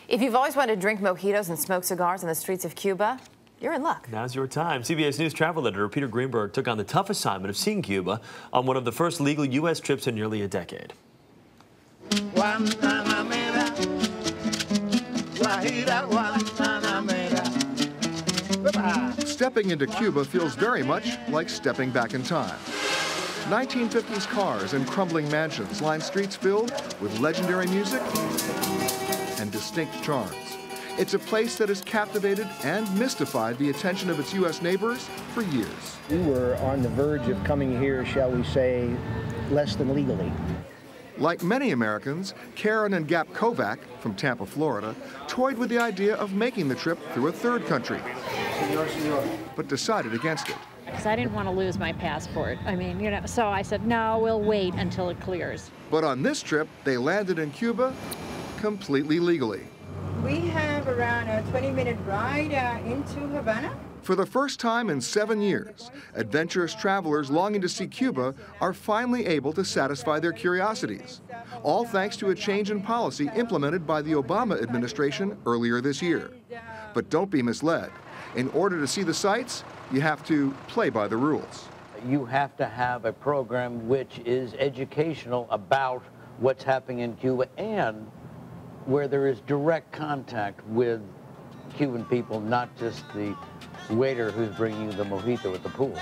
If you've always wanted to drink mojitos and smoke cigars on the streets of Cuba, you're in luck. Now's your time. CBS News travel editor Peter Greenberg took on the tough assignment of seeing Cuba on one of the first legal U.S. trips in nearly a decade. Stepping into Cuba feels very much like stepping back in time. 1950s cars and crumbling mansions line streets filled with legendary music and distinct charms. It's a place that has captivated and mystified the attention of its U.S. neighbors for years. We were on the verge of coming here, shall we say, less than legally. Like many Americans, Karen and Gap Kovac from Tampa, Florida, toyed with the idea of making the trip through a third country, but decided against it. Because I didn't want to lose my passport. I mean, you know, so I said, no, we'll wait until it clears. But on this trip, they landed in Cuba completely legally. We have around a 20-minute ride into Havana. For the first time in 7 years, adventurous travelers longing to see Cuba are finally able to satisfy their curiosities, all thanks to a change in policy implemented by the Obama administration earlier this year. But don't be misled. In order to see the sights, you have to play by the rules. You have to have a program which is educational about what's happening in Cuba and where there is direct contact with Cuban people, not just the waiter who's bringing you the mojito at the pool.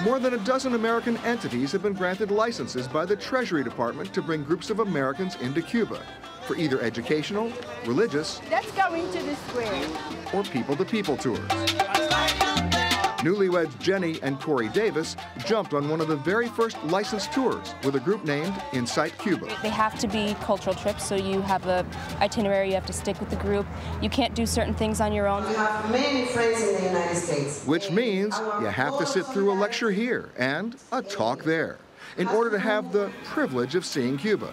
More than a dozen American entities have been granted licenses by the Treasury Department to bring groups of Americans into Cuba for either educational, religious, Let's go into the square. or people-to-people tours. Newlyweds Jenny and Corey Davis jumped on one of the very first licensed tours with a group named Insight Cuba. They have to be cultural trips, so you have an itinerary, you have to stick with the group. You can't do certain things on your own. We have many friends in the United States. Which means you have to sit through a lecture here and a talk there in order to have the privilege of seeing Cuba.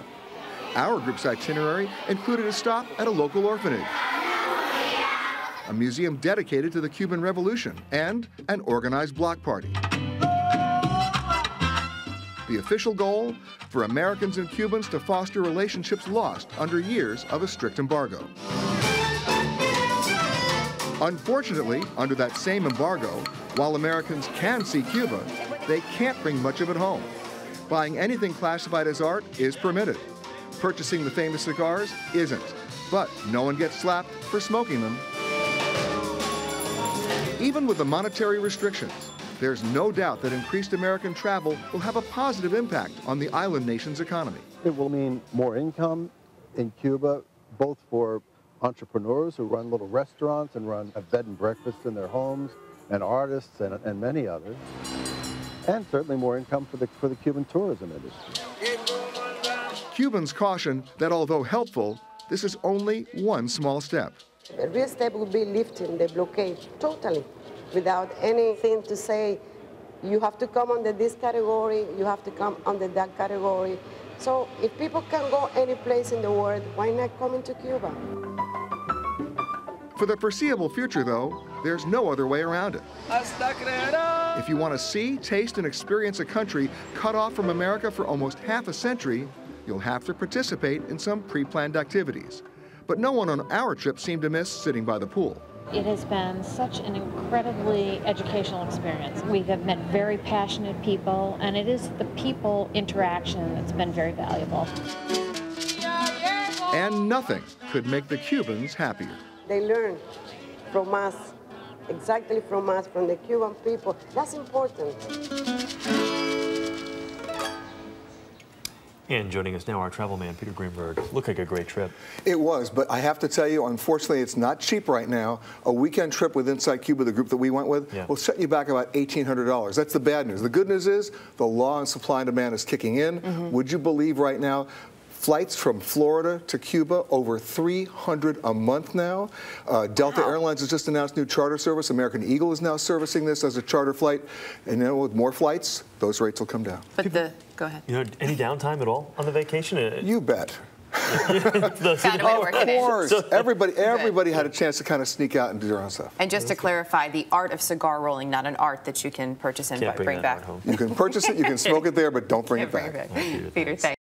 Our group's itinerary included a stop at a local orphanage, a museum dedicated to the Cuban Revolution, and an organized block party. The official goal? For Americans and Cubans to foster relationships lost under years of a strict embargo. Unfortunately, under that same embargo, while Americans can see Cuba, they can't bring much of it home. Buying anything classified as art is permitted. Purchasing the famous cigars isn't, but no one gets slapped for smoking them. Even with the monetary restrictions, there's no doubt that increased American travel will have a positive impact on the island nation's economy. It will mean more income in Cuba, both for entrepreneurs who run little restaurants and run a bed and breakfast in their homes, and artists and many others, and certainly more income for the Cuban tourism industry. Cubans caution that although helpful, this is only one small step. The real step would be lifting the blockade totally, without anything to say, you have to come under this category, you have to come under that category. So if people can go any place in the world, why not come into Cuba? For the foreseeable future, though, there's no other way around it. If you want to see, taste, and experience a country cut off from America for almost half a century, you'll have to participate in some pre-planned activities. But no one on our trip seemed to miss sitting by the pool. It has been such an incredibly educational experience. We have met very passionate people, and it is the people interaction that's been very valuable. And nothing could make the Cubans happier. They learn from us, exactly from us, from the Cuban people. That's important. And joining us now, our travel man, Peter Greenberg. Looked like a great trip. It was, but I have to tell you, unfortunately, it's not cheap right now. A weekend trip with Inside Cuba, the group that we went with, will set you back about $1,800. That's the bad news. The good news is the law and supply and demand is kicking in. Would you believe right now, flights from Florida to Cuba, over 300 a month now. Delta Airlines has just announced new charter service. American Eagle is now servicing this as a charter flight. And you know, with more flights, those rates will come down. But go ahead. You know, any downtime at all on the vacation? You bet. Of course. Everybody had a chance to kind of sneak out and do their own stuff. And just to clarify, the art of cigar rolling, not an art that you can purchase and bring back. You can purchase it, you can smoke it there, but don't bring it back. Peter, thanks.